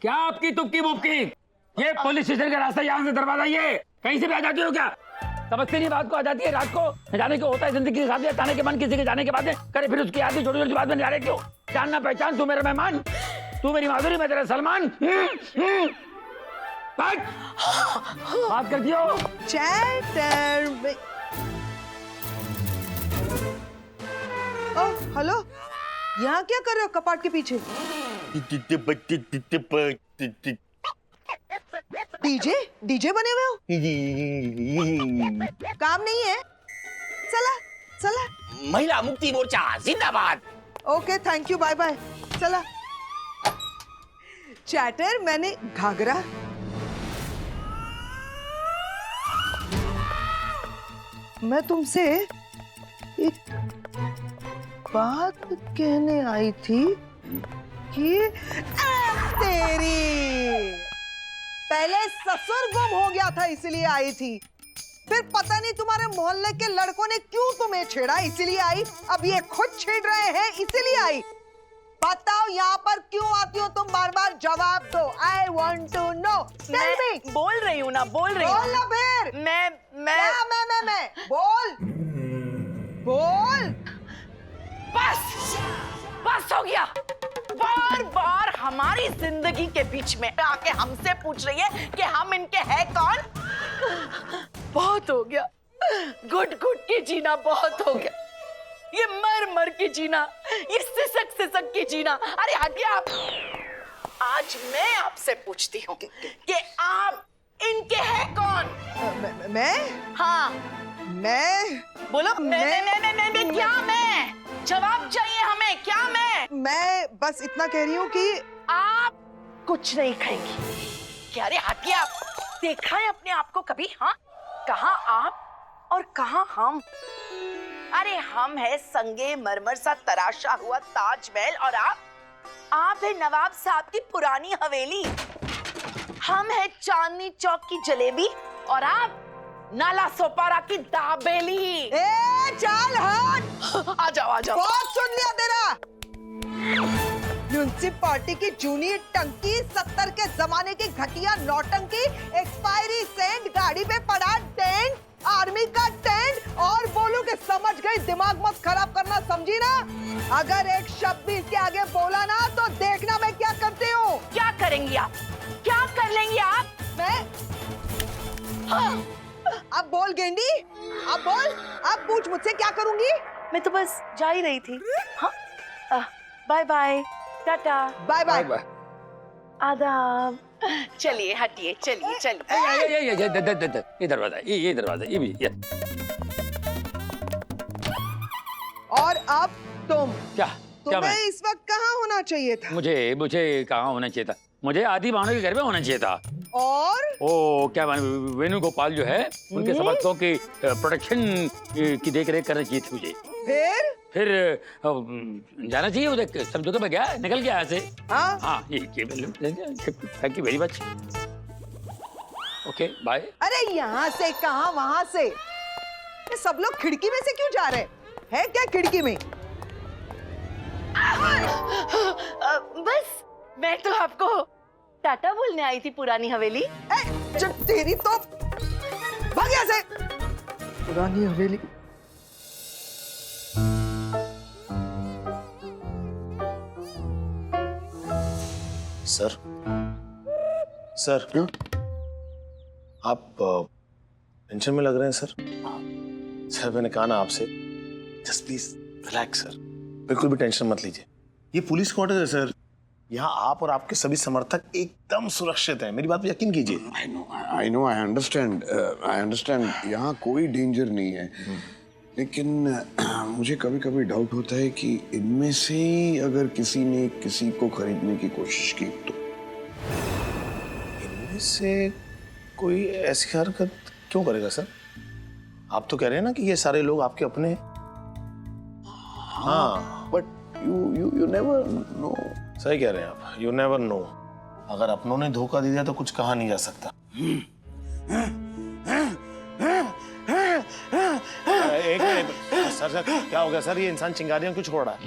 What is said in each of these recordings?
क्या आपकी तुपकी बुपकी? ये पुलिस स्टेशन का रास्ता, यहाँ से दरवाजा, ये कहीं से भी आ जाती हो क्या? समझते नहीं बात को? आ जाती है रात को, जाने को होता है जिंदगी के साथ, ताने के मन किसी के जाने के बाद करे, फिर उसकी आदि छोटी छोटी बात में जा रहे क्यों? जानना पहचान, तू मेरा मेहमान, तू मेरी माधुरी, मैं तेरा सलमान। बात करती हो चैटर। ओ हेलो, यहाँ क्या कर रहे हो कपाट के पीछे? डीजे डीजे बने हुए हो? काम नहीं है? चला चला। महिला मुक्ति मोर्चा जिंदाबाद। Okay thank you, bye bye. चला। चैटर, मैंने घाघरा। मैं तुमसे एक बात कहने आई थी कि तेरी पहले ससुर गुम हो गया था इसलिए आई थी, फिर पता नहीं तुम्हारे मोहल्ले के लड़कों ने क्यों तुम्हें छेड़ा इसलिए आई, अब ये खुद छेड़ रहे हैं इसलिए आई। बताओ यहाँ पर क्यों आती हो तुम बार बार? जवाब दो। I want to know. Tell me. बोल रही हूँ ना, बोल रही हूँ। बोल ना फिर। मैं क्या मैं बोल बोल। बस हो गया। बार बार हमारी जिंदगी के बीच में आके हमसे पूछ रही है कि हम इनके हैं कौन। बहुत हो गया, घुट घुट के जीना बहुत हो गया, ये मर मर के जीना, ये सिसक सिसक के जीना। अरे हटिए आप। आज मैं आपसे पूछती हूँ कि आप इनके हैं कौन? मैं? हाँ मैं बोलो। मैं क्या? मैं जवाब चाहिए हमें। क्या मैं बस इतना कह रही हूँ कि आप कुछ नहीं खाएंगी। क्या? अरे हटिए आप। देखा है अपने आप को कभी? हाँ, कहाँ आप और कहाँ हम? अरे हम है संगे मरमर सा तराशा हुआ ताजमहल, और आप है नवाब साहब की पुरानी हवेली। हम है चांदनी चौक की जलेबी, और आप नाला सोपारा की दाबेली। ए चल हट। आ जाओ आ जाओ। बहुत सुन लिया तेरा। म्युनिसिपैलिटी की जूनी टंकी, 70 के जमाने की घटिया नौटंकी, एक्सपायरी सेंट, गाड़ी पे पड़ा टेंट, आर्मी का टेंट, और बोलूं कि समझ गई, दिमाग मत खराब करना, समझी ना? अगर एक शब्द भी इसके आगे बोला ना तो देखना मैं क्या करती हूँ। क्या करेंगी आप? क्या कर लेंगी आप? मैं? हाँ। अब बोल गेंडी, अब बोल, अब पूछ मुझसे क्या करूंगी? मैं तो बस जा ही रही थी। हाँ, bye bye, tata, bye bye. आदाब। चलिए हटिए, चलिए चलिए। ये दरवाजा, ये दरवाजा, ये भी ये। और अब तुम क्या? तुम्हें इस वक्त कहाँ होना चाहिए था? मुझे कहाँ होना चाहिए था? मुझे आदि भावना के घर में होना चाहिए था। और ओ क्या वेणुगोपाल जो है, उनके समर्थकों की प्रोटेक्शन की देखरेख करना चाहिए थी मुझे। फिर जाना चाहिए उधर, समझौते में गया, निकल गया ऐसे। हाँ thank you very much. Okay bye. अरे यहाँ से कहाँ, वहां से। ये सब लोग खिड़की में से क्यों जा रहे हैं? क्या खिड़की में? बस मैं तो आपको टाटा बोलने आई थी पुरानी हवेली। जब तेरी तो भाग यहाँ से। पुरानी हवेली। सर क्यों? आप टेंशन में लग रहे हैं सर। सर मैंने कहा ना आपसे, जस्ट प्लीज रिलैक्स सर, बिल्कुल भी टेंशन मत लीजिए। ये पुलिस क्वार्टर है सर, यहाँ आप और आपके सभी समर्थक एकदम सुरक्षित हैं, मेरी बात पे यकीन कीजिए। आई नो आई अंडरस्टैंड यहाँ कोई डेंजर नहीं है, लेकिन मुझे कभी कभी डाउट होता है कि इनमें से अगर किसी ने किसी को खरीदने की कोशिश की तो। इनमें से कोई ऐसी हरकत क्यों करेगा सर? आप तो कह रहे हैं ना कि ये सारे लोग आपके अपने। हाँ बट यू नेवर नो। सही कह रहे हैं आप, यू नेवर नो। अगर अपनों ने धोखा दे दिया तो कुछ कहा नहीं जा सकता। एक मिनट सर, क्या हो गया सर? ये इंसान चिंगारियां क्यों छोड़ रहा है?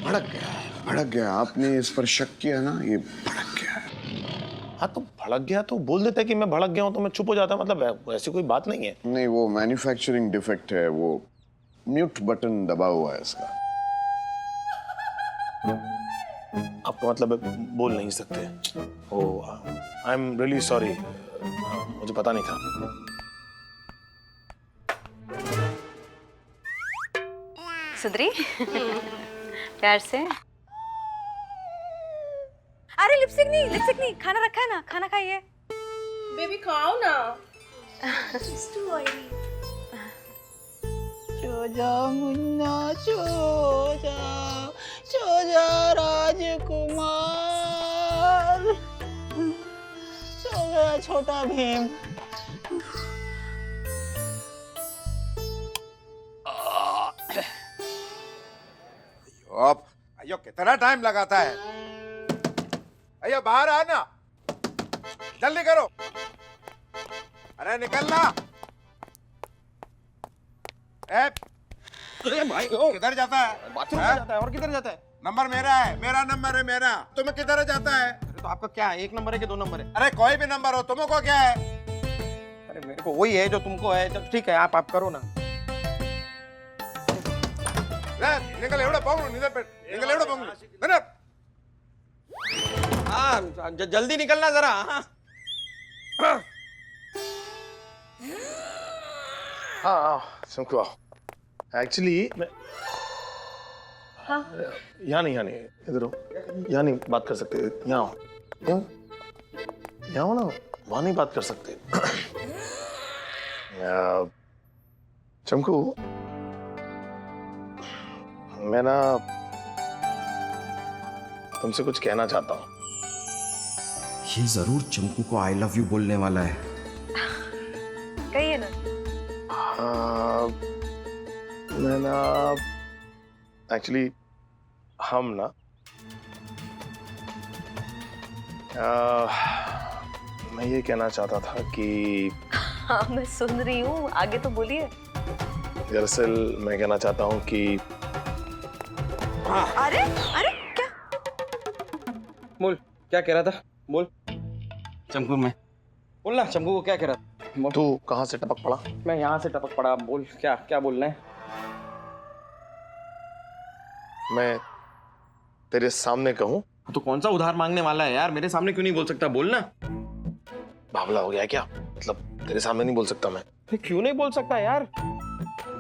भड़क गया। आपने इस पर शक किया ना, ये भड़क गया है। हाँ तो भड़क गया तो बोल देता है कि मैं भड़क गया हूँ, तो मैं चुप हो जाता, मतलब ऐसी कोई बात नहीं है। नहीं, वो मैन्युफैक्चरिंग डिफेक्ट है, वो म्यूट बटन दबा हुआ है इसका। आपका मतलब है बोल नहीं सकते? ओह, आई एम रियली सॉरी, मुझे पता नहीं था। सुधरी प्यार से। अरे लिपस्टिक नहीं, खाना रखा है ना, खाना खाइए। बेबी खाओ ना। छोजा मुन्ना, छोजा राजकुमार, छोजा छोटा भीम। अब अयो कितना टाइम लगाता है। अयो बाहर आना, जल्दी करो। अरे निकलना। भाई किधर जाता है? बाथरूम में जाता है और किधर जाता है? नंबर मेरा है, मेरा नंबर है मेरा। तुम्हें किधर जाता है? अरे तो आपका क्या है, 1 नंबर है कि 2 नंबर है? अरे कोई भी नंबर हो, तुमको क्या है? अरे मेरे को वही है जो तुमको है। चल ठीक है, आप करो ना। निकल एवढं पाहून निकल एवढं पाहून हाँ जल्दी निकलना जरा। हाँ सुनको, एक्चुअली मैं यहाँ नहीं इधर हो, यहाँ नहीं बात कर सकते, यहाँ हो, यहाँ हो ना, वहाँ नहीं बात कर सकते। चमकू, मैं ना तुमसे कुछ कहना चाहता हूँ। ये जरूर चंकू को आई लव यू बोलने वाला है। कहिए ना। मैं ना एक्चुअली हम ना मैं ये कहना चाहता था कि हाँ मैं सुन रही हूँ, आगे तो बोलिए। दरअसल मैं कहना चाहता हूँ कि अरे अरे क्या बोल, क्या कह रहा था? बोल चंकू में, बोल ना चंकू को क्या कह रहा था? तू कहाँ से टपक पड़ा? मैं यहाँ से टपक पड़ा। बोल क्या बोलना है? मैं तेरे सामने कहूँ? तो कौन सा उधार मांगने वाला है यार? मेरे सामने क्यों नहीं बोल सकता? बोल ना। बावला हो गया है क्या? मतलब तेरे सामने नहीं बोल सकता मैं? क्यों नहीं बोल सकता यार?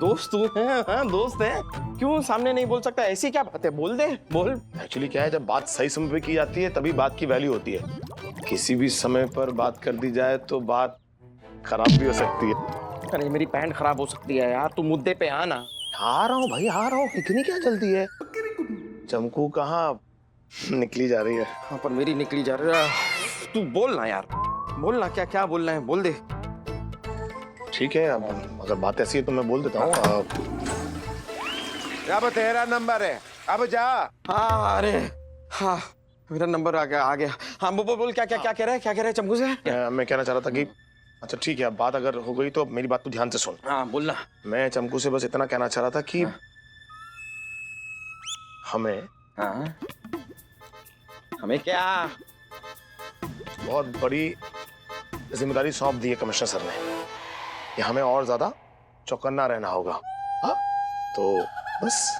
दोस्त तू है, हाँ दोस्त है, क्यों सामने नहीं बोल सकता? ऐसी क्या बात है? बोल दे, बोल। एक्चुअली क्या है, जब बात सही समय पे की जाती है तभी बात की वैल्यू होती है। किसी भी समय पर बात कर दी जाए तो बात खराब भी हो सकती है। अरे मेरी पैंट खराब हो सकती है यार, तू मुद्दे पे आ ना। आ रहा हूँ भाई, आ रहा हूँ, इतनी क्या जल्दी है? चमकू कहाँ निकली जा रही है? हाँ पर मेरी निकली जा रही है। तू बोल ना यार, बोल ना, क्या बोलना है बोल दे। ठीक है, अब अगर बात ऐसी है तो मैं बोल देता हूँ। अब तेरा नंबर है, अब जा। हाँ अरे हाँ मेरा नंबर आ गया। हाँ बोल क्या कह रहा है चंकू से? मैं कहना चाह रहा था कि अच्छा ठीक है, अब बात अगर हो गई तो मेरी बात तू ध्यान से सुन। हाँ बोलना। मैं चमकू से बस इतना कहना चाह रहा था कि हमें क्या बहुत बड़ी जिम्मेदारी सौंप दी है कमिश्नर सर ने, कि हमें और ज्यादा चौकन्ना रहना होगा। हाँ तो बस।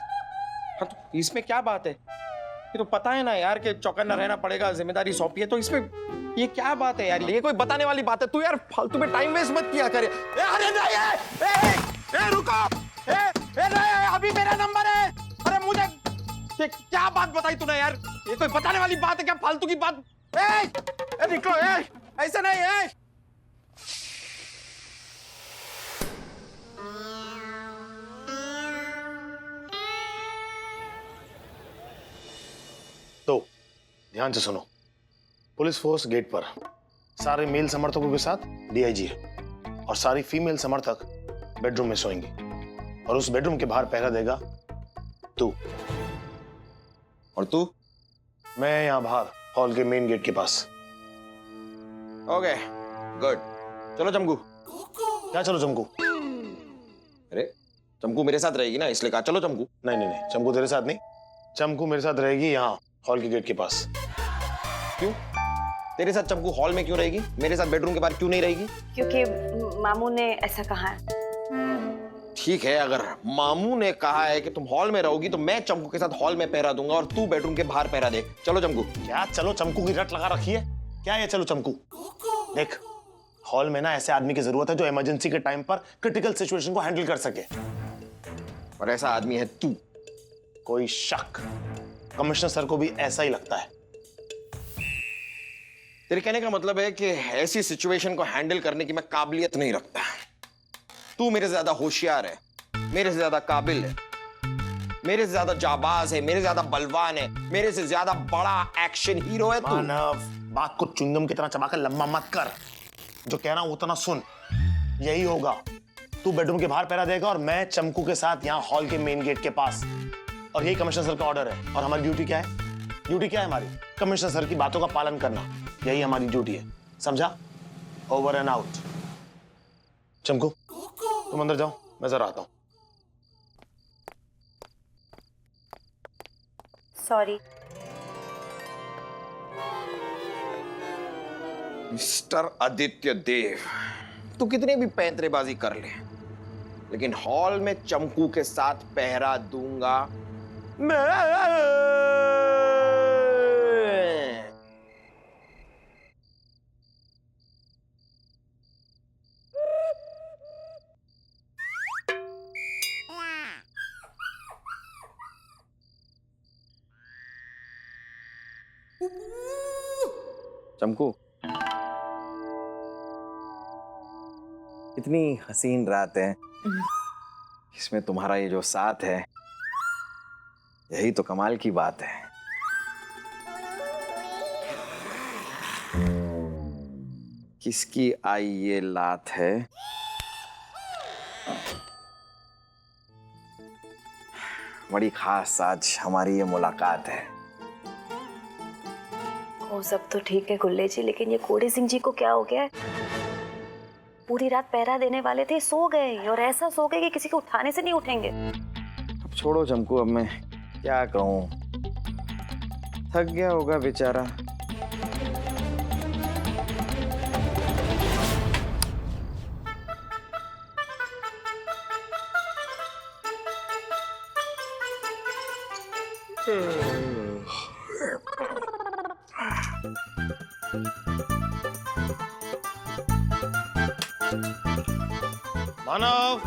हाँ तो इसमें क्या बात है? ये तो पता है ना यार कि चौकन्ना रहना पड़ेगा, जिम्मेदारी सौंपी है, तो इसमें ये क्या बात है यार? ये कोई बताने वाली बात है? तू यार फालतू में टाइम वेस्ट मत किया करे। अरे नहीं, रुको, अभी मेरा नंबर है। अरे मुझे ये क्या बात बताई तूने यार? ये कोई बताने वाली बात है क्या? फालतू की बात। निकलो, ऐसा नहीं है। तो ध्यान से सुनो, पुलिस फोर्स गेट पर, सारे मेल समर्थकों के साथ डीआईजी है और सारी फीमेल समर्थक बेडरूम में सोएंगी, और उस बेडरूम के बाहर पहरा देगा तू। और तू? मैं यहाँ बाहर हॉल के मेन गेट के पास। Okay good. चलो चमकू। क्या चलो चमकू? अरे चमकू मेरे साथ रहेगी ना, इसलिए कहा चलो चमकू। नहीं, चमकू तेरे साथ नहीं, चमकू मेरे साथ रहेगी यहाँ हॉल के गेट के पास। क्यों? तेरे साथ चमकू हॉल में क्यों रहेगी? मेरे साथ बेडरूम के बाहर क्यों नहीं रहेगी? क्योंकि मामू ने ऐसा कहा है। ठीक है, अगर मामू ने कहा है कि तुम हॉल में रहोगी तो मैं चमकू के साथ हॉल में पहरा दूंगा और तू बेडरूम के बाहर पहरा दे। चलो चमकू। क्या चलो चमकू की रट लगा रखी है क्या? ये चलो चमकू देख, हॉल में ना ऐसे आदमी की जरूरत है जो इमरजेंसी के टाइम पर क्रिटिकल सिचुएशन को हैंडल कर सके, और ऐसा आदमी है तू। कोई शक? कमिश्नर सर को भी ऐसा ही लगता है। तेरे कहने का मतलब है कि ऐसी सिचुएशन को हैंडल करने की मैं काबिलियत नहीं रखता। तू मेरे से ज्यादा होशियार है, मेरे से ज्यादा काबिल है, मेरे से ज्यादा जाबाज है, मेरे से ज्यादा बलवान है, मेरे से ज्यादा बड़ा एक्शन हीरो है तू। मानव, बात को चुंगम की तरह चबाकर लंबा मत कर, जो कह रहा हूं उतना सुन। यही होगा, तू बेडरूम के बाहर पहरा देगा और मैं चमकू के साथ यहाँ हॉल के मेन गेट के पास। और यही कमिश्नर सर का ऑर्डर है। और हमारी ड्यूटी क्या है? ड्यूटी क्या है हमारी? कमिश्नर सर की बातों का पालन करना, यही हमारी ड्यूटी है, समझा? Over and out. चमकू तुम अंदर जाओ, मैं जरा आता हूं। सॉरी। मिस्टर आदित्य देव, तू कितनी भी पैंतरेबाजी कर ले, लेकिन हॉल में चमकू के साथ पहरा दूंगा मैं। चमकू, इतनी हसीन रात है, इसमें तुम्हारा ये जो साथ है, यही तो कमाल की बात है। किसकी आई ये लात है? बड़ी खास आज हमारी ये मुलाकात है। वो सब तो ठीक है गुल्ले जी, लेकिन ये कोड़ी सिंह जी को क्या हो गया है? पूरी रात पहरा देने वाले थे, सो गए, और ऐसा सो गए कि किसी को उठाने से नहीं उठेंगे। अब छोड़ो चमकू, अब मैं क्या कहूं, थक गया होगा बेचारा। मानव,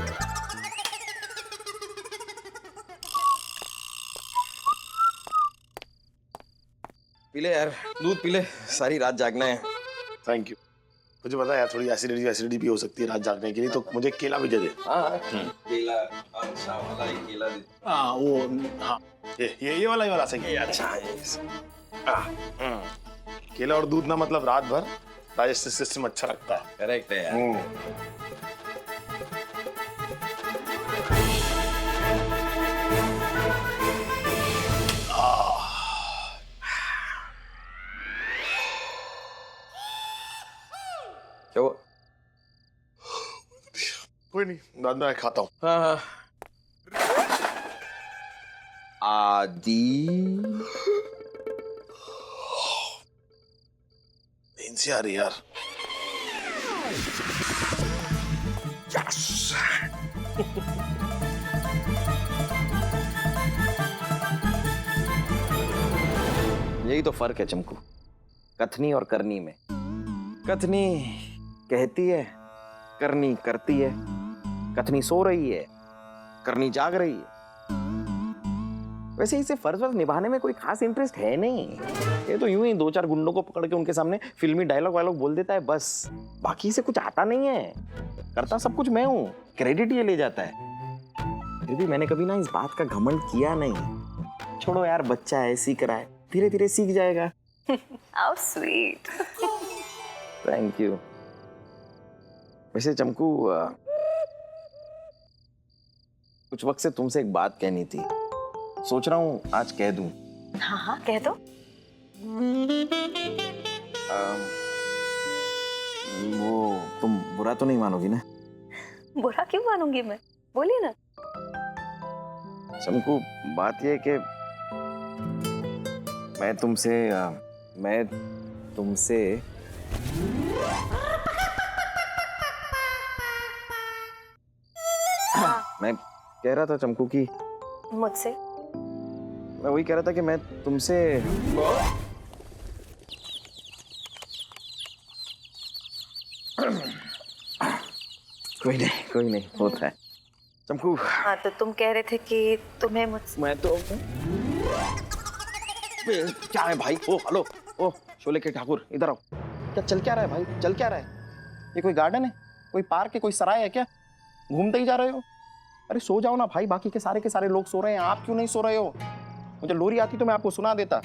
पीले यार, दूध पीले, सारी रात जागना है। Thank you. मुझे पता है यार, थोड़ी एसिडिटी भी हो सकती है रात जागने के लिए, तो मुझे केला भी दे दे। केला, अच्छा वाला ही केला दे। हाँ वो, हाँ ये वाला सही है। अच्छा केला और दूध ना, मतलब रात भर डाइजेस्टिव सिस्टम अच्छा रखता है। करेक्ट है यार। क्या? कोई नहीं, बाद में खाता हूँ। हाँ। आदि नींद से आ रही यार। यस। यही तो फर्क है चमकू, कथनी और करनी में। कथनी कहती है, करनी करती है। कथनी सो रही है, करनी जाग रही है। वैसे इसे फर्ज निभाने में कोई खास इंटरेस्ट है नहीं। ये तो यूं ही दो चार गुंडों को पकड़ के उनके सामने फिल्मी डायलॉग वायलॉग बोल देता है बस। बाकी इसे कुछ आता नहीं है। करता सब कुछ मैं हूं, क्रेडिट ये ले जाता है। फिर भी मैंने कभी ना इस बात का घमंड किया नहीं। छोड़ो यार, बच्चा है, सीख रहा है, धीरे धीरे सीख जाएगा। How sweet. Thank you. वैसे चमकू, कुछ वक्त से तुमसे एक बात कहनी थी। सोच रहा हूँ आज कह दूं। हाँ हाँ कह दो। वो तुम बुरा तो नहीं मानोगी ना? बुरा क्यों मानूंगी मैं, बोलिए ना। चमकू, बात ये है कि मैं तुमसे मैं तुमसे मैं कह रहा था चमकू की मुझसे? मैं वही कह रहा था कि मैं तुमसे कोई नहीं होता है चमकू। हाँ तो तुम कह रहे थे कि तुम्हें मुझसे। मैं तो क्या है भाई? ओ हेलो, ओ शोले के ठाकुर इधर आओ। क्या चल क्या रहा है भाई? चल क्या रहा है? ये कोई गार्डन है, कोई पार्क है, कोई सराय है क्या? घूमते ही जा रहे हो? अरे सो जाओ ना भाई, बाकी के सारे लोग सो रहे हैं, आप क्यों नहीं सो रहे हो? मुझे लोरी आती तो मैं आपको सुना देता।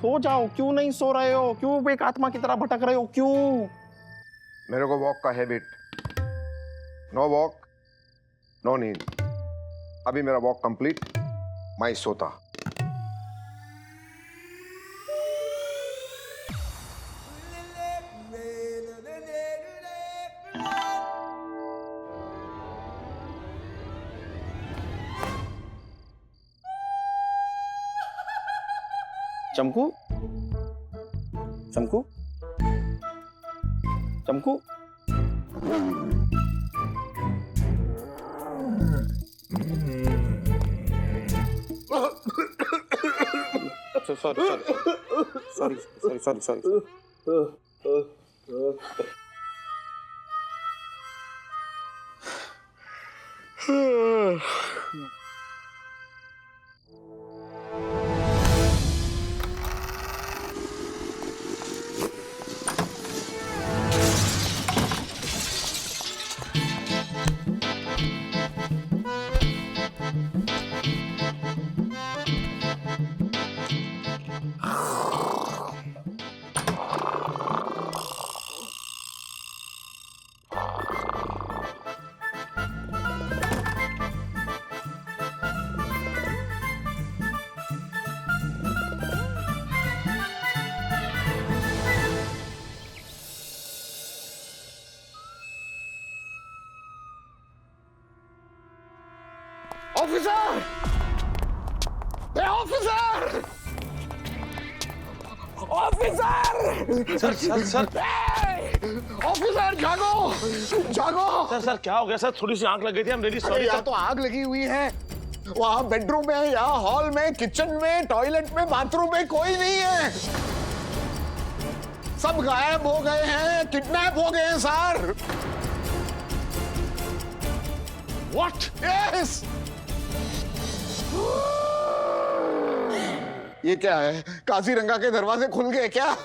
सो जाओ, क्यों नहीं सो रहे हो? क्यों एक आत्मा की तरह भटक रहे हो? क्यों? मेरे को वॉक का हैबिट, नो वॉक नो नींद। अभी मेरा वॉक कंप्लीट, मैं सोता। Chamku Chamku Chamku sorry. Officer! Officer! Officer! Sir officer जागो! सर क्या हो गया सर? थोड़ी सी आंख लग गई थी। I'm really sorry, यहाँ सर। तो आग लगी हुई है, वहाँ बेडरूम में, यहाँ हॉल में, किचन में, टॉयलेट में, बाथरूम में कोई नहीं है। सब गायब हो गए हैं, किडनैप हो गए हैं सर। What? यस। ये क्या है? काजीरंगा के दरवाजे खुल गए क्या?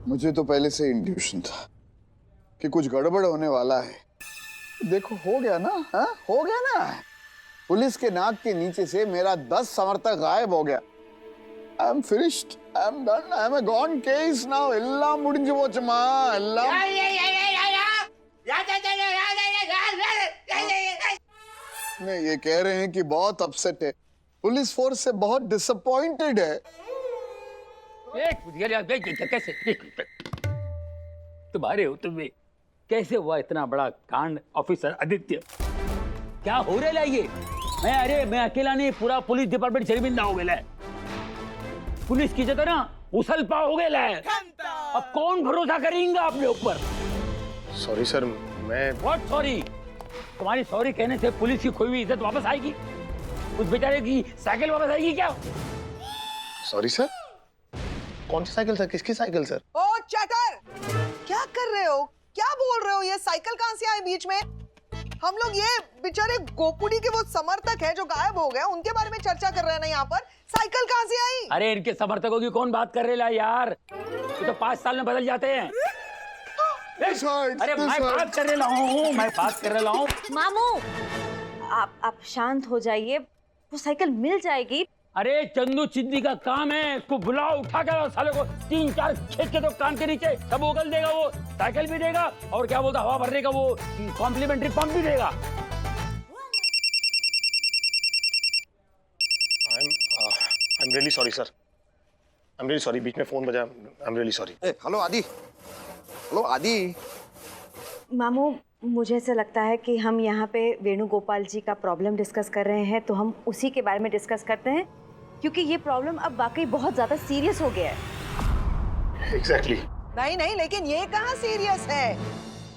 मुझे तो पहले से इंट्यूशन था कि कुछ गड़बड़ होने वाला है। देखो हो गया ना, हाँ? हो गया ना। पुलिस के नाक के नीचे से मेरा 10 समर्थक गायब हो गया। I am finished. I am done. I am a gone case now. एल्ला मुड़िंज वोचमा एल्ला। नहीं, ये कह रहे हैं कि बहुत अपसेट है, पुलिस फोर्स से बहुत डिसअपॉइंटेड है। कैसे तुम्हारे हो तुम्हें कैसे हुआ इतना बड़ा कांड? ऑफिसर आदित्य क्या हो रहा है ये? मैं अकेला नहीं, पूरा पुलिस डिपार्टमेंट शर्मिंदा हो गया है। पुलिस की जगह ना उछल पा हो गया है। अब कौन भरोसा करेगा अपने ऊपर? सॉरी सर, मैं व्हाट सॉरी? तुम्हारी सॉरी कहने से पुलिस की खोई हुई इज्जत वापस आएगी? उस बेचारे की साइकिल वापस आएगी क्या? Sorry sir. कौन सी साइकिल सर? किसकी साइकिल सर? ओ चटर, क्या कर रहे हो? क्या बोल रहे हो? ये साइकिल कहाँ से आई बीच में? हम लोग ये बेचारे गोकुड़ी के वो समर्थक हैं जो गायब हो गए, उनके बारे में चर्चा कर रहे हैं ना यहाँ पर। साइकिल कहाँ से आई? अरे इनके समर्थकों की कौन बात कर रहे है यार? ये तो 5 साल में बदल जाते हैं। अरे मैं बात कर रहा हूँ। मामू आप शांत हो जाइए, वो साइकिल मिल जाएगी। अरे चंदू चिंदी का काम है, इसको बुलाओ, उठा कर साले को 3-4 खेत के तो कान के नीचे सब उगल देगा। वो साइकिल भी देगा और क्या बोलता हवा भरने का वो कॉम्प्लीमेंट्री पंप भी देगा। I'm really sorry sir. I'm really sorry, बीच में फोन बजा। I'm really sorry। हेलो आदि, हेलो आदि। मामू मुझे ऐसा लगता है कि हम यहाँ पे वेणुगोपाल जी का प्रॉब्लम डिस्कस कर रहे हैं, तो हम उसी के बारे में डिस्कस करते हैं, क्योंकि ये प्रॉब्लम अब वाकई बहुत ज़्यादा सीरियस हो गया है। एग्जैक्टली। नहीं नहीं, लेकिन ये कहाँ सीरियस है?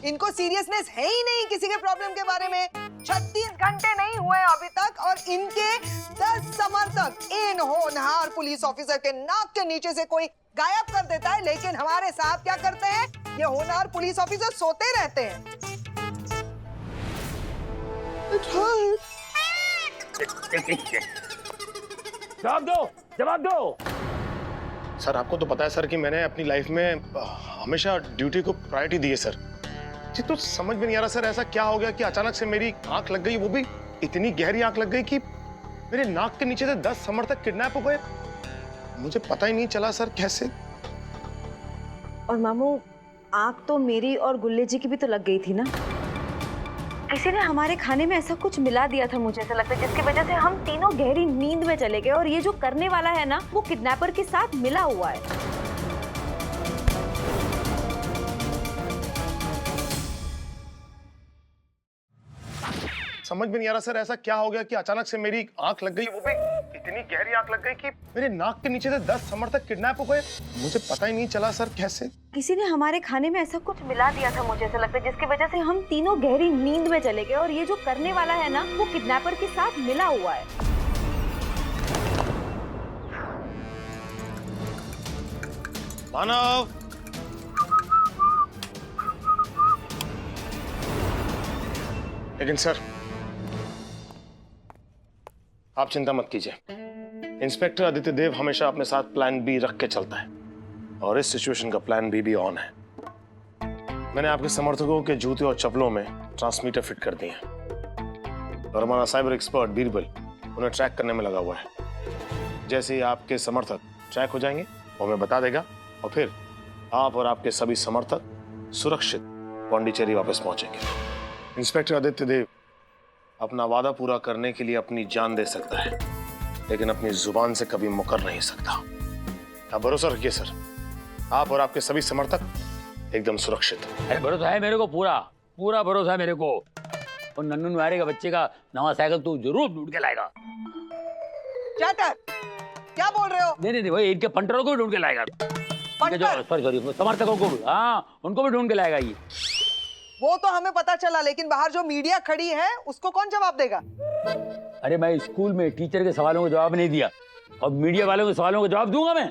इनको सीरियसनेस है ही नहीं किसी के प्रॉब्लम के बारे में। 36 घंटे नहीं हुए अभी तक और इनके 10 समर्थक इन होनहार पुलिस ऑफिसर के नाक के नीचे से कोई गायब कर देता है, लेकिन हमारे साहब क्या करते हैं? ये होनहार पुलिस ऑफिसर सोते रहते हैं। जवाब दो, जवाब दो। सर आपको तो पता है सर कि मैंने अपनी लाइफ में हमेशा ड्यूटी को प्रायोरिटी दी है सर। जी तो समझ में नहीं आ रहा सर ऐसा क्या हो गया कि अचानक से मेरी आंख लग गई, वो भी इतनी गहरी आंख लग गई कि मेरे नाक के नीचे से 10 समर्थक किडनैप हो गए। मुझे पता ही नहीं चला सर कैसे। और मामू, आँख तो मेरी और गुल्ले जी की भी तो लग गई थी ना। किसी ने हमारे खाने में ऐसा कुछ मिला दिया था, मुझे ऐसा लगता है, जिसकी वजह से हम तीनों गहरी नींद में चले गए और ये जो करने वाला है ना, वो किडनैपर के साथ मिला हुआ है। समझ में नहीं आ रहा सर ऐसा क्या हो गया कि अचानक से मेरी आंख लग गई, वो भी इतनी गहरी आंख लग गई कि मेरे नाक के नीचे से 10 समर्थक किडनैप हो गए। मुझे पता ही नहीं चला सर कैसे। किसी ने हमारे खाने में ऐसा कुछ मिला दिया था, मुझे ऐसा लगता है, जिसकी वजह से हम तीनों गहरी नींद में चले गए और ये जो करने वाला है ना, वो किडनैपर के साथ मिला हुआ है। मानव, लेकिन सर आप चिंता मत कीजिए। इंस्पेक्टर आदित्य देव हमेशा अपने साथ प्लान बी रख के चलता है और इस सिचुएशन का प्लान बी भी ऑन है। मैंने आपके समर्थकों के जूते और चप्पलों में ट्रांसमीटर फिट कर दिए हैं और हमारा साइबर एक्सपर्ट बीरबल उन्हें ट्रैक करने में लगा हुआ है। जैसे ही आपके समर्थक ट्रैक हो जाएंगे वो हमें बता देगा और फिर आप और आपके सभी समर्थक सुरक्षित पांडिचेरी वापस पहुंचेंगे। इंस्पेक्टर आदित्य देव अपना वादा पूरा करने के लिए अपनी जान दे सकता है, लेकिन अपनी जुबान से कभी मुकर नहीं सकता। आप भरोसा रखिए सर, आप और आपके सभी समर्थक एकदम सुरक्षित। अरे भरोसा है मेरे को, पूरा पूरा भरोसा है मेरे को। और नन्नू नुआरे का बच्चे का नवा साइकिल तू जरूर ढूंढ के लाएगा। चैटर, क्या बोल रहे हो? नहीं नहीं भाई, इनके पंटरों को भी ढूंढ के लाएगा। पंटर? सॉरी समर्थकों को भी, हाँ उनको भी ढूंढ के लाएगा ये। वो तो हमें पता चला, लेकिन बाहर जो मीडिया खड़ी है उसको कौन जवाब देगा? अरे मैं स्कूल में टीचर के सवालों का जवाब नहीं दिया और मीडिया वालों के सवालों का जवाब दूंगा मैं।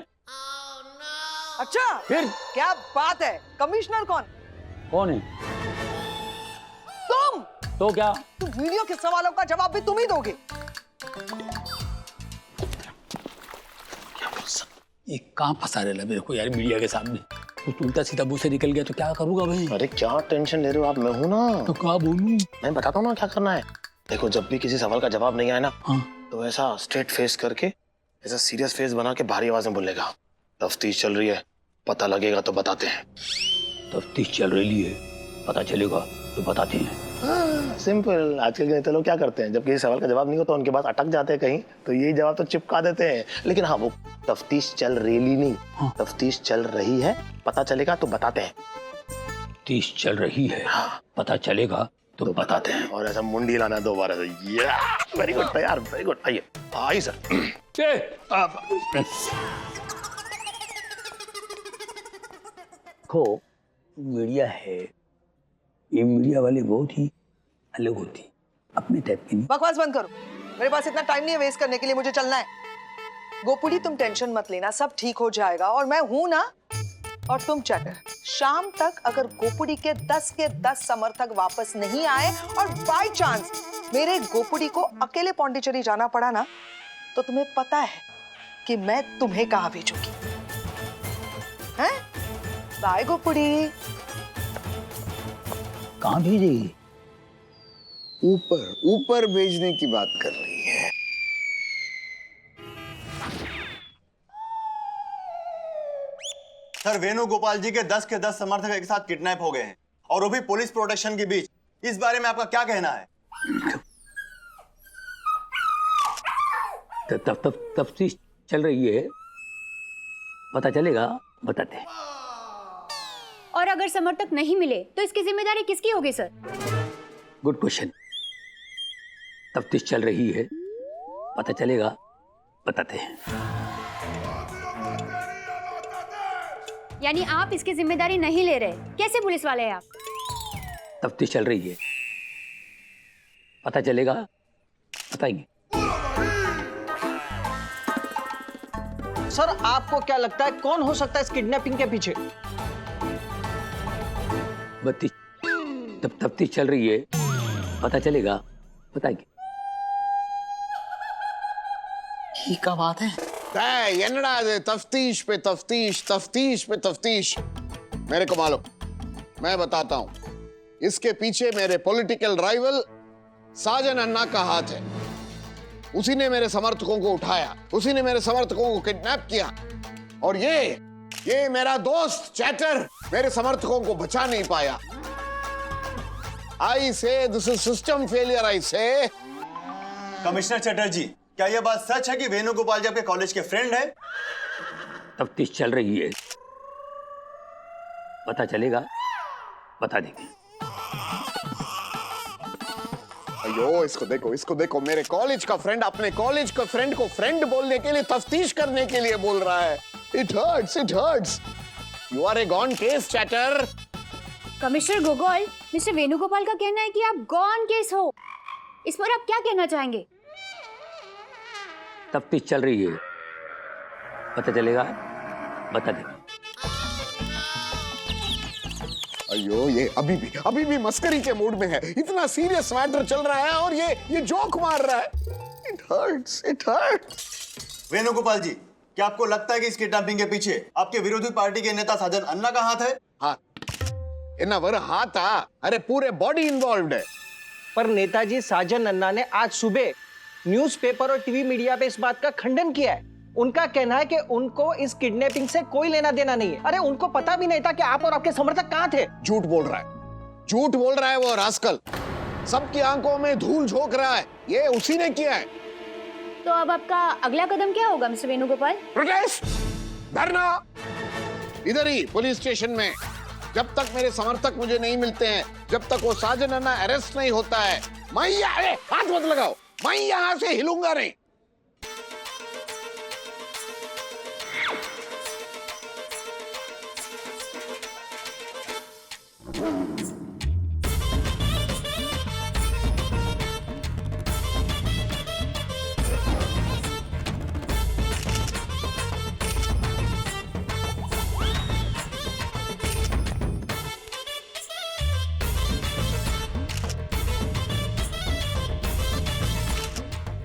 अच्छा फिर क्या बात है? कमिश्नर कौन? कौन है? तुम। तो क्या? तुम मीडिया के सवालों का जवाब भी तुम ही दोगे? ये कहाँ फंसा रहे मेरे को यार मीडिया के सामने। कुछ उल्टा सीधा मुंह से निकल गया तो क्या करूंगा भाई? अरे क्या टेंशन ले रहे हो आप, मैं हूं ना। तो क्या बोलूं? मैं बताता हूँ ना क्या करना है। देखो जब भी किसी सवाल का जवाब नहीं आया ना, हाँ। तो ऐसा स्ट्रेट फेस करके, ऐसा सीरियस फेस बना के भारी आवाज में बोलेगा, तफ्तीश चल रही है, पता लगेगा तो बताते हैं। तफ्तीश चल रही है, पता चलेगा तो बताते हैं। हाँ, सिंपल। आजकल के नेता लोग क्या करते हैं, जब किसी सवाल का जवाब नहीं होता तो उनके पास अटक जाते हैं कहीं, तो यही जवाब तो चिपका देते हैं। लेकिन हाँ, वो तफ्तीश चल रही नहीं, हाँ। तफ्तीश चल रही है, पता चलेगा तो बताते हैं। तफ्तीश चल रही है, हाँ। पता चलेगा तो बताते हैं। और ऐसा मुंडी लाना दोबारा से। वेरी गुड यार, वेरी गुड। आइए आइए सर। देखो मीडिया है, ये मीडिया वाले बहुत ही अलग होती, अपने टाइप की नहीं। बकवास बंद करो, मेरे पास इतना टाइम नहीं है वेस्ट करने के लिए, मुझे चलना है। गोपुड़ी तुम टेंशन मत लेना, सब ठीक हो जाएगा और मैं हूं ना। और तुम चैटर, शाम तक अगर गोपुड़ी के 10 समर्थक वापस नहीं आए और बाय चांस मेरे गोपुड़ी को अकेले पौंडीचेरी जाना पड़ा ना, तो तुम्हें पता है कि मैं तुम्हें कहां भेजूंगी। हैं? बाय गोपुड़ी। कहाँ भेजेगी? ऊपर ऊपर भेजने की बात कर रही है। सर वेणुगोपाल जी के 10 के 10 समर्थक एक साथ किडनैप हो गए हैं और वो भी पुलिस प्रोटेक्शन के बीच। इस बारे में आपका क्या कहना है? तफ्तीश चल रही है, पता चलेगा बताते हैं। और अगर समर्थक नहीं मिले तो इसकी जिम्मेदारी किसकी होगी सर? Good question. तफ्तीश चल रही है, पता चलेगा बताते हैं। यानी आप इसकी जिम्मेदारी नहीं ले रहे? कैसे पुलिस वाले हैं आप? तफ्तीश चल रही है, पता चलेगा बताएंगे। सर आपको क्या लगता है कौन हो सकता है इस किडनैपिंग के पीछे? तफ्तीश चल रही है, पता चलेगा बताएंगे। ये क्या बात है? என்னடா இது तफ्तीश पे तफ्तीश, तफ्तीश पे तफ्तीश। मेरे को मालूम, मैं बताता हूं। इसके पीछे मेरे पॉलिटिकल राइवल साजन अन्ना का हाथ है। उसी ने मेरे समर्थकों को उठाया, उसी ने मेरे समर्थकों को किडनैप किया, और ये मेरा दोस्त चैटर मेरे समर्थकों को बचा नहीं पाया। आई से दिस इज सिस्टम फेलियर। आई से कमिश्नर चटर्जी, क्या यह बात सच है कि वेणुगोपाल जी आपके कॉलेज के फ्रेंड है? तफ्तीश चल रही है, पता चलेगा बता देंगे। अयो इसको देखो मेरे कॉलेज का फ्रेंड अपने कॉलेज का फ्रेंड को फ्रेंड बोलने के लिए तफ्तीश करने के लिए बोल रहा है। It hurts. You are a gone case chatter. Commissioner Gogol, mister Venugopal का कहना है कि आप गॉन केस हो। इस पर आप क्या कहना चाहेंगे? तफ्तीश चल रही है, पता चलेगा बता देंगे। अयो ये अभी भी मस्करी के मूड में है। इतना सीरियस मैटर चल रहा है और ये जोक मार रहा है। It hertz. वेणुगोपाल जी, क्या आपको लगता है कि इस किडनैपिंग के पीछे आपके विरोधी पार्टी के नेता साजन अन्ना का हाथ है? हाँ, इतना वर हाथ आ, अरे पूरे बॉडी इन्वॉल्व्ड है। पर नेताजी साजन अन्ना ने आज सुबह न्यूज़पेपर और टीवी मीडिया पे इस बात का खंडन किया है। उनका कहना है कि उनको इस किडनैपिंग से कोई लेना देना नहीं है। अरे उनको पता भी नहीं था कि आप और आपके समर्थक कहाँ थे। झूठ बोल रहा है वो रास्कल। सबकी आंखों में धूल झोंक रहा है। ये उसी ने किया है। तो अब आपका अगला कदम क्या होगा मिस्टर वेणुगोपाल? प्रोटेस्ट, धरना, इधर ही पुलिस स्टेशन में। जब तक मेरे समर्थक मुझे नहीं मिलते हैं, जब तक वो साजन अन्ना अरेस्ट नहीं होता है, मैं हाथ मत लगाओ, मैं यहां से हिलूंगा नहीं।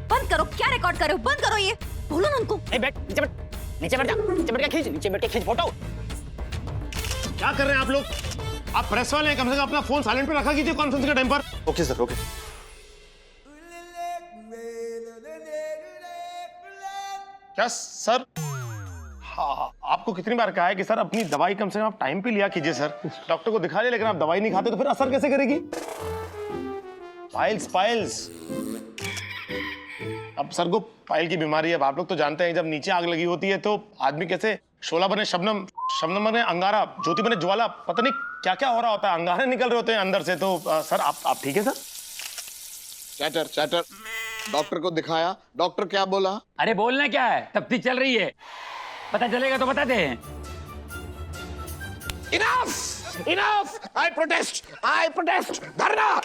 बंद करो, क्या रिकॉर्ड कर रहे हो? बंद करो ये, बोलो ना उनको। नीचे बैठ के खींच फोटो। क्या कर रहे हैं आप लोग? आप प्रेस वाले हैं, कम से कम अपना फोन साइलेंट पे रखा कीजिए कॉन्फ्रेंस के टाइम पर। Okay sir, okay. क्या सर? हाँ, आपको कितनी बार कहा है कि सर अपनी दवाई कम से कम आप टाइम पे लिया कीजिए सर। डॉक्टर को दिखा ले, लेकिन आप दवाई नहीं खाते तो फिर असर कैसे करेगी? पाइल्स। अब सर को पाइल की बीमारी है। अब आप लोग तो जानते हैं, जब नीचे आग लगी होती है तो आदमी कैसे शोला बने शबनम, शबनम बने अंगारा, ज्योति बने ज्वाला, पता नहीं क्या क्या हो रहा होता है। अंगारे निकल रहे होते हैं अंदर से। तो सर आप ठीक है सर? चैटर डॉक्टर को दिखाया, डॉक्टर क्या बोला? अरे बोलना क्या है, तफ्तीश चल रही है, पता चलेगा तो बताते हैं। इनफ, आई प्रोटेस्ट, धरना।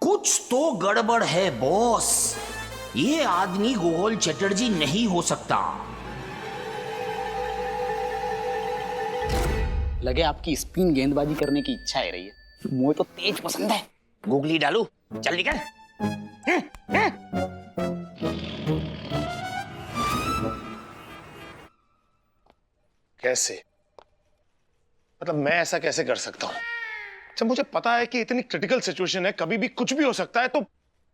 कुछ तो गड़बड़ है बॉस। ये आदमी गोगोल चटर्जी नहीं हो सकता। लगे आपकी स्पिन गेंदबाजी करने की इच्छा है रही है। मुझे तो तेज पसंद है। गूगली डालू, चल निकल। कैसे? मतलब मैं ऐसा कैसे कर सकता हूं जब मुझे पता है कि इतनी क्रिटिकल सिचुएशन है, कभी भी कुछ भी हो सकता है। तो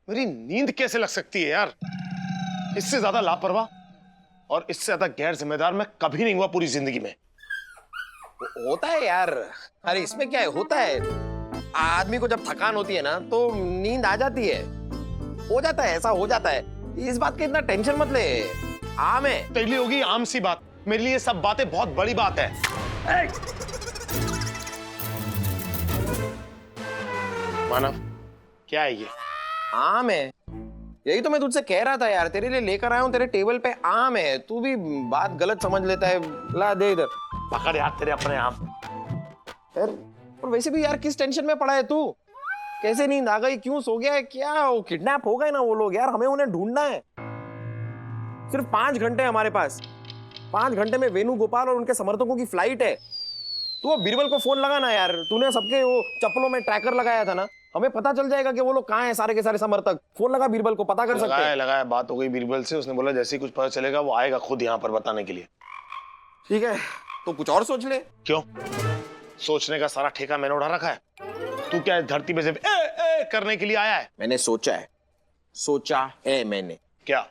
मेरी नींद कैसे लग सकती है यार? इससे ज्यादा लापरवाह और इससे ज्यादा गैर जिम्मेदार मैं कभी नहीं हुआ पूरी जिंदगी में। होता है यार। अरे इसमें क्या है, होता है। आदमी को जब थकान होती है ना तो नींद आ जाती है। हो जाता है, ऐसा हो जाता है। इस बात की इतना टेंशन मत ले, आम है। तेरे लिए होगी आम सी बात, मेरे लिए सब बातें बहुत बड़ी बात है। मानव, क्या है ये? आम है। यही तो मैं तुझसे कह रहा था यार, तेरे लिए लेकर आया हूँ, तेरे टेबल पे आम है, तू भी बात गलत समझ लेता है। ला दे इधर। पकड़ यार तेरे अपने आम। यार और वैसे भी यार किस टेंशन में पड़ा है तू? कैसे नींद आ गई, क्यों सो गया है, क्या किडनैप हो गए ना वो लोग? यार हमें उन्हें ढूंढना है। सिर्फ 5 घंटे हमारे पास। 5 घंटे में वेणुगोपाल और उनके समर्थकों की फ्लाइट है। तू वो बीरबल को फोन लगाना यार, तूने सबके वो चप्पलों में ट्रैकर लगाया था ना, हमें पता चल जाएगा कि वो लोग कहाँ हैं सारे के सारे समर्थक। फोन लगा बीरबल को, पता कर सकते हैं। लगाया, बात हो गई बीरबल से, उसने बोला जैसे ही कुछ पता चलेगा वो आएगा खुद यहाँ पर बताने के लिए। ठीक है, तो कुछ और सोच ले। क्यों? सोचने का सारा ठेका मैंने उठा रखा है। तू क्या धरती पे से ए करने के लिए आया है? मैंने सोचा है, सोचा है मैंने। क्या?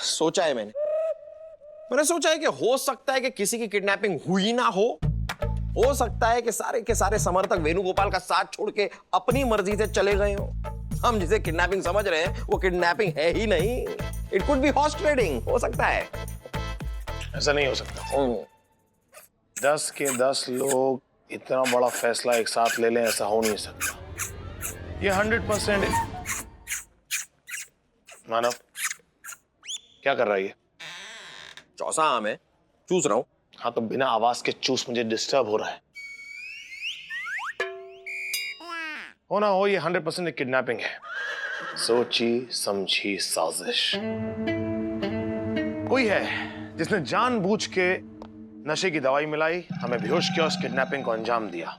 सोचा है मैंने सोचा है कि हो सकता है कि किसी की किडनैपिंग हुई ना हो सकता है कि सारे के सारे समर्थक वेणुगोपाल का साथ छोड़ के अपनी मर्जी से चले गए हो। हम जिसे किडनैपिंग समझ रहे हैं वो किडनैपिंग है ही नहीं। It could be horse trading, हो सकता है। ऐसा नहीं हो सकता। 10 के 10 लोग इतना बड़ा फैसला एक साथ ले लें, ऐसा हो नहीं सकता। ये 100% मानव क्या कर रहा है ये? चौसा आम है, चूस रहा हूं। हाँ तो बिना आवाज के चूस, मुझे डिस्टर्ब हो रहा है। हो ना हो, ये 100% एक किडनैपिंग है। सोची समझी साजिश। कोई है जिसने जानबूझ के नशे की दवाई मिलाई, हमें बेहोश किया, उस किडनैपिंग को अंजाम दिया।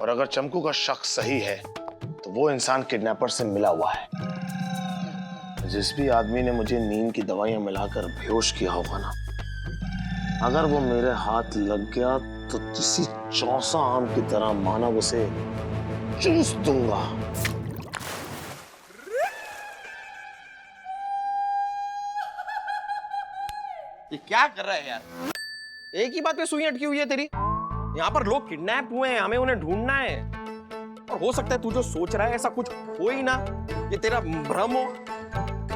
और अगर चमकू का शक सही है तो वो इंसान किडनैपर से मिला हुआ है। जिस भी आदमी ने मुझे नींद की दवाइयां मिलाकर बेहोश किया होगा ना, अगर वो मेरे हाथ लग गया तो किसी चौसा आम की तरह मानव उसे चूस दूंगा। ये क्या कर रहा है यार? एक ही बात पे सुई अटकी हुई है तेरी। यहाँ पर लोग किडनैप हुए हैं, हमें उन्हें ढूंढना है। और हो सकता है तू जो सोच रहा है ऐसा कुछ हो ही ना, ये तेरा भ्रम हो।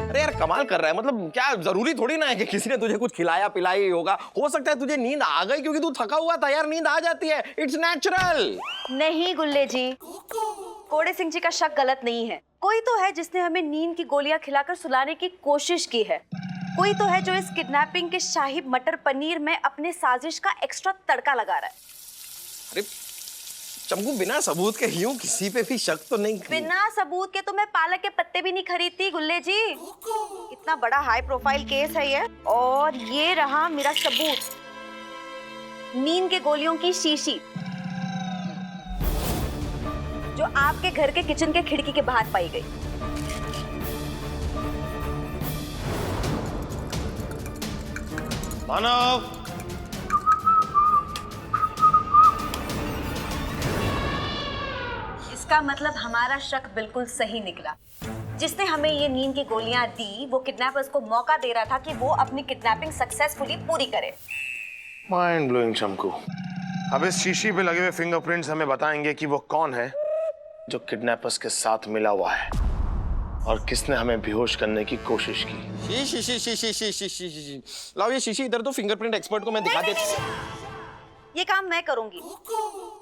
अरे यार कमाल कर रहा है, मतलब क्या जरूरी थोड़ी ना है कि किसी ने तुझे कुछ खिलाया पिलाया ही होगा। हो सकता है तुझे नींद आ गई क्योंकि तू थका हुआ था। यार नींद आ जाती है, इट्स नेचुरल। नहीं गुल्ले जी, कोड़े सिंह जी का शक गलत नहीं है। कोई तो है जिसने हमें नींद की गोलियां खिलाकर सुलाने की कोशिश की है। कोई तो है जो इस किडनैपिंग के शाही मटर पनीर में अपने साजिश का एक्स्ट्रा तड़का लगा रहा है। अरे चमकू, बिना सबूत के यूं किसी पे भी शक तो नहीं। बिना सबूत के तो मैं पालक के पत्ते भी नहीं खरीदती गुल्ले जी। इतना बड़ा हाई प्रोफाइल केस है ये। और ये रहा मेरा सबूत, नींद के गोलियों की शीशी जो आपके घर के किचन के खिड़की के बाहर पाई गई। मानव, इसका मतलब हमारा शक बिल्कुल सही निकला। जिसने हमें ये नींद की गोलियां दी वो किडनैपर्स को मौका दे रहा था कि वो अपनी किडनैपिंग सक्सेसफुली पूरी करे। Mind blowing Chamku. अब इस शीशी पे लगे हुए फिंगरप्रिंट्स हमें बताएंगे कि वो कौन है जो किडनैपर्स के साथ मिला हुआ है और किसने हमें बेहोश करने की कोशिश की। शी। लाओ ये शीशी इधर, तो फिंगरप्रिंट एक्सपर्ट को मैं दिखा देता हूं। ये काम मैं करूंगी।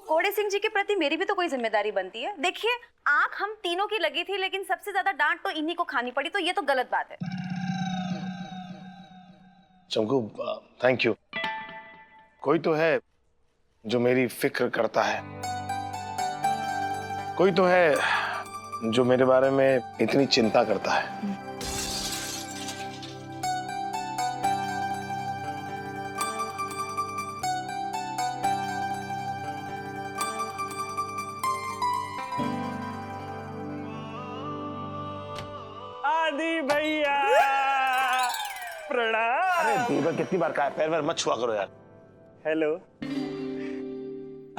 कोड़े सिंह जी के प्रति मेरी भी तो कोई जिम्मेदारी बनती है। देखिए, आंख हम तीनों की लगी थी, लेकिन सबसे ज्यादा डांट तो इन्हीं को खानी पड़ी, तो ये तो गलत बात है। चमकू थैंक यू। कोई तो है जो मेरी फिक्र करता है, कोई तो है जो मेरे बारे में इतनी चिंता करता है। आदि भैया प्रणाम। अरे दीपक, कितनी बार कहा है पैर वैर मत छुआ करो यार। हेलो।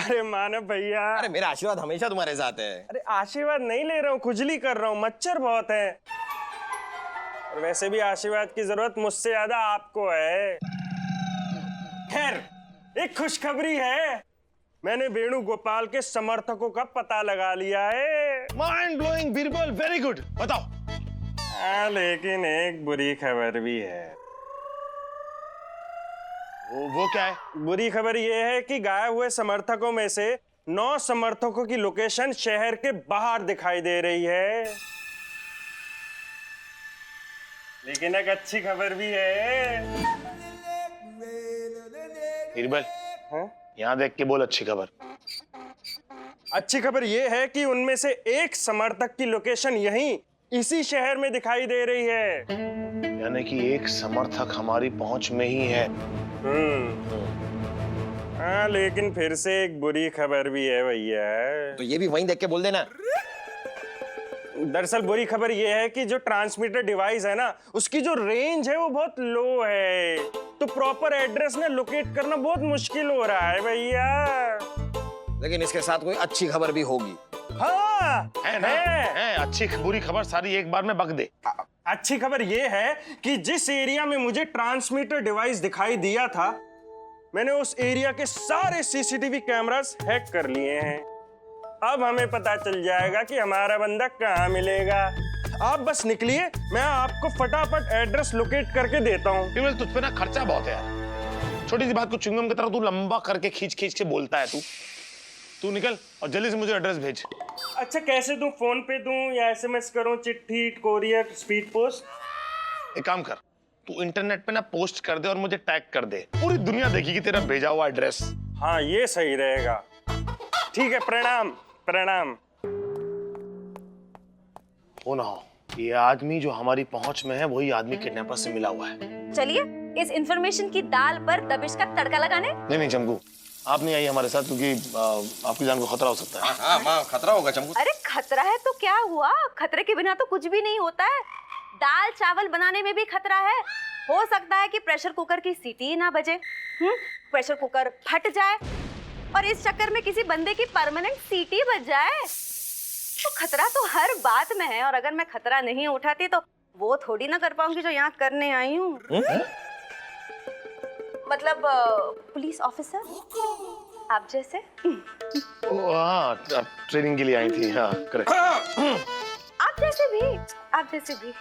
अरे मानव भैया। अरे मेरा आशीर्वाद हमेशा तुम्हारे साथ है। अरे आशीर्वाद नहीं ले रहा हूँ, खुजली कर रहा हूँ, मच्छर बहुत है। और वैसे भी आशीर्वाद की जरूरत मुझसे ज्यादा आपको है। खैर, एक खुशखबरी है, मैंने वेणुगोपाल के समर्थकों का पता लगा लिया है। Mind blowing Birbal, very good. बताओ। लेकिन एक बुरी खबर भी है। वो क्या है? बुरी खबर ये है कि गायब हुए समर्थकों में से 9 समर्थकों की लोकेशन शहर के बाहर दिखाई दे रही है। लेकिन एक अच्छी खबर भी है। बीरबल, यहाँ देख के बोल अच्छी खबर। अच्छी खबर यह है कि उनमें से एक समर्थक की लोकेशन यहीं इसी शहर में दिखाई दे रही है। यानी कि एक समर्थक हमारी पहुंच में ही है। हाँ, लेकिन फिर से एक बुरी खबर भी है भैया। तो ये भी वहीं देख के बोल देना। दरअसल बुरी खबर ये है कि जो ट्रांसमीटर डिवाइस है ना, उसकी जो रेंज है वो बहुत लो है, तो प्रॉपर एड्रेस ना लोकेट करना बहुत मुश्किल हो रहा है भैया। लेकिन इसके साथ कोई अच्छी खबर भी होगी। हाँ, है ना? है। अच्छी बुरी खबर सारी एक बार में बक दे। अच्छी खबर ये है कि जिस एरिया में मुझे ट्रांसमीटर डिवाइस दिखाई दिया था, मैंने उस एरिया के सारे सीसीटीवी कैमरास हैक कर लिए हैं। अब हमें पता चल जाएगा कि हमारा बंदा कहाँ मिलेगा। आप बस निकलिए, मैं आपको फटाफट एड्रेस लोकेट करके देता हूँ। बीरबल, तुझ पे ना खर्चा बहुत है यार। छोटी सी बात को च्युइंगम की तरह तू लंबा करके खींच के बोलता है। तू निकल और जल्दी से मुझे एड्रेस भेज। अच्छा, कैसे दूं? फोन पे दूं या एसएमएस करूं? चिट्ठी, कोरियर, स्पीड पोस्ट? एक काम कर, तू इंटरनेट पे ना पोस्ट कर दे और मुझे टैग कर दे। पूरी दुनिया देखेगी तेरा भेजा हुआ एड्रेस। हाँ, ये सही रहेगा। ठीक है, प्रणाम प्रणाम। हो ना हो, ये आदमी जो हमारी पहुंच में है वही आदमी किडनैपर से मिला हुआ है। चलिए इस इंफॉर्मेशन की दाल पर दबिश का तड़का लगाने। नहीं चमकू, आप नहीं आई हमारे साथ क्योंकि आपकी जान को खतरा हो सकता है। हाँ माँ, खतरा होगा चमकू। अरे खतरा है तो क्या हुआ, खतरे के बिना तो कुछ भी नहीं होता है। दाल चावल बनाने में भी खतरा है। हो सकता है कि प्रेशर कुकर की सीटी ना बजे, प्रेशर कुकर फट जाए और इस चक्कर में किसी बंदे की परमानेंट सीटी बज जाए। तो खतरा तो हर बात में है, और अगर मैं खतरा नहीं उठाती तो वो थोड़ी ना कर पाऊंगी जो यहाँ करने आई हूँ। मतलब पुलिस ऑफिसर आप जैसे। हाँ, ट्रेनिंग के लिए आई थी। हाँ, करेक्ट। आप जैसे भी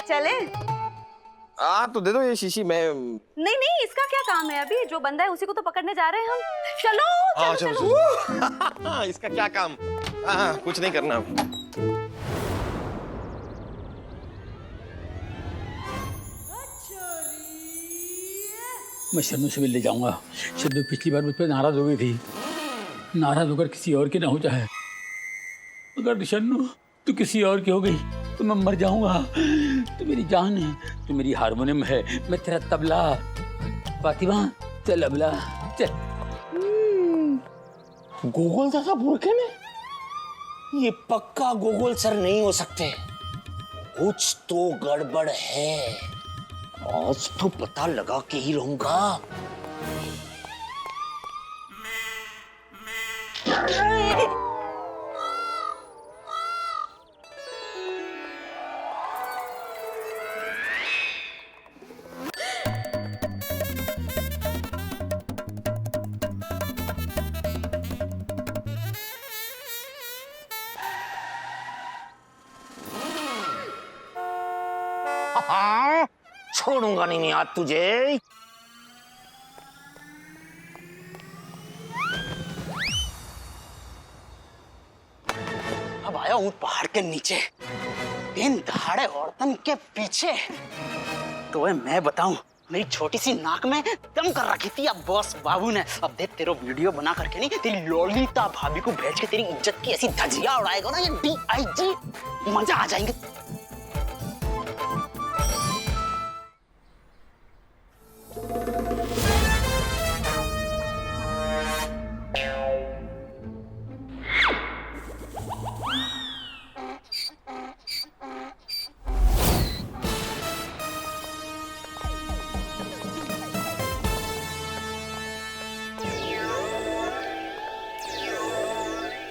चले। तो दे दो ये शीशी। मैं नहीं, इसका क्या काम है? अभी जो बंदा है उसी को तो पकड़ने जा रहे हैं हम। चलो चलो। इसका क्या काम? हाँ, कुछ नहीं करना। मैं शन्नू से मिलने जाऊंगा। शन्नू पिछली बार मुझ पर नाराज हो गई थी। नाराज होकर किसी और की ना हो जाए। अगर शन्नू तू किसी और की हो गई तो मैं मर जाऊंगा। तू मेरी जान है, तू मेरी हारमोनियम है, मैं तेरा तबला। फातिमा चल अबला चल। गोगोल दादा बुरखे में? ये पक्का गोगोल सर नहीं हो सकते। कुछ तो गड़बड़ है। आज तो पता लगा के ही रहूंगा। हाँ, छोड़ूंगा नहीं आज तुझे। अब आया हूँ पहाड़ के नीचे, दिन दहाड़े औरतन के पीछे। तो मैं बताऊं, मेरी छोटी सी नाक में दम कर रखी थी अब बॉस बाबू ने। अब देख तेरा वीडियो बना करके नहीं, तेरी ललिता भाभी को भेज के तेरी इज्जत की ऐसी धजिया उड़ाएगा ना ये DIG, मजा आ जाएंगे।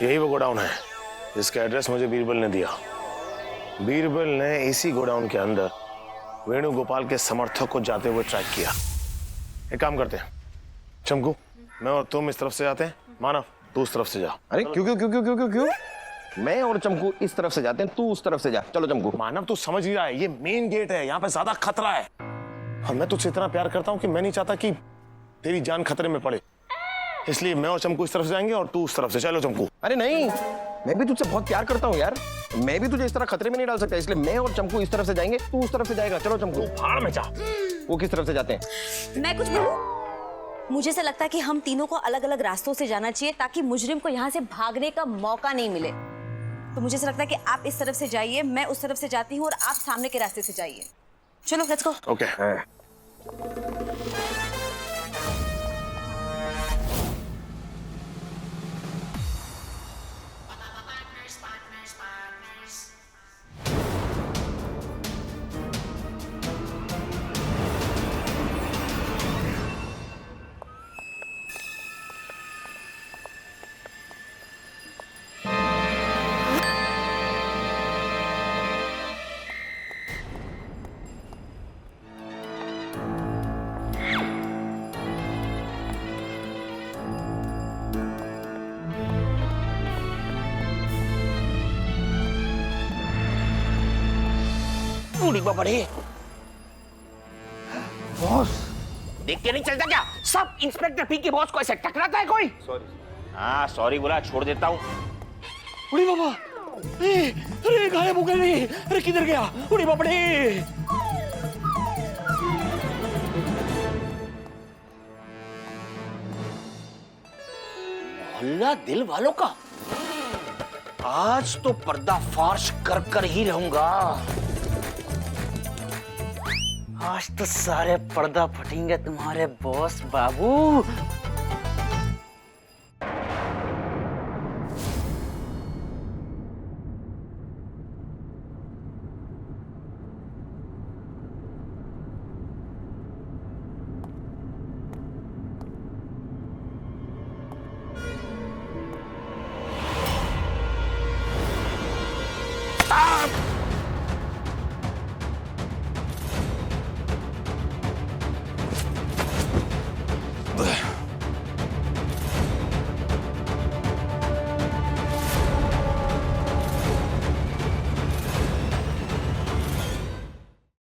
यही वो गोडाउन है जिसका एड्रेस मुझे बीरबल ने दिया। बीरबल ने इसी गोडाउन के अंदर वेणुगोपाल के समर्थक को जाते हुए ट्रैक किया। एक काम करते हैं चमकू, मैं और तुम इस तरफ से जाते हैं, मानव तू उस तरफ से जा। अरे क्यों क्यों क्यों क्यों क्यों क्यों क्यों? मैं और चमकू इस तरफ से जाते हैं, तू उस तरफ से जा। चलो चमकू। मानव तू समझ नहीं रहा है, ये मेन गेट है, यहाँ पे ज्यादा खतरा है और मैं तुझसे इतना प्यार करता हूँ कि मैं नहीं चाहता कि तेरी जान खतरे में पड़े, इसलिए मैं और चमकू इस तरफ से जाएंगे और तू उस तरफ से। चलो चमकू। अरे नहीं, मैं भी तुझसे बहुत प्यार करता हूँ यार, मैं भी तुझे इस तरह खतरे में नहीं डाल सकता, इसलिए मैं और चमकू इस तरफ से जाएंगे, तू उस तरफ से जाएगा। चलो चमकू। भाड़ में जा। वो किस तरफ से जाते हैं? मैं कुछ बोलूं? मुझे ऐसा लगता है कि हम तीनों को अलग अलग रास्तों से जाना चाहिए ताकि मुजरिम को यहाँ से भागने का मौका नहीं मिले। तो मुझे ऐसा लगता है कि आप इस तरफ से जाइए, मैं उस तरफ से जाती हूँ और आप सामने के रास्ते से जाइए। चलो लेट्स गो। ओके। बॉस देख के नहीं चलता क्या? सब इंस्पेक्टर पी के बॉस को ऐसे टकराता है कोई? सॉरी। हाँ सॉरी बोला, छोड़ देता हूँ। उड़ी बाबा, अरे गायब हो गए। अरे किधर गया? उड़ी बाबा रे। मोहल्ला दिल वालों का आज तो पर्दाफाश कर कर ही रहूंगा। आज तो सारे पर्दा फटेंगे तुम्हारे बॉस बाबू।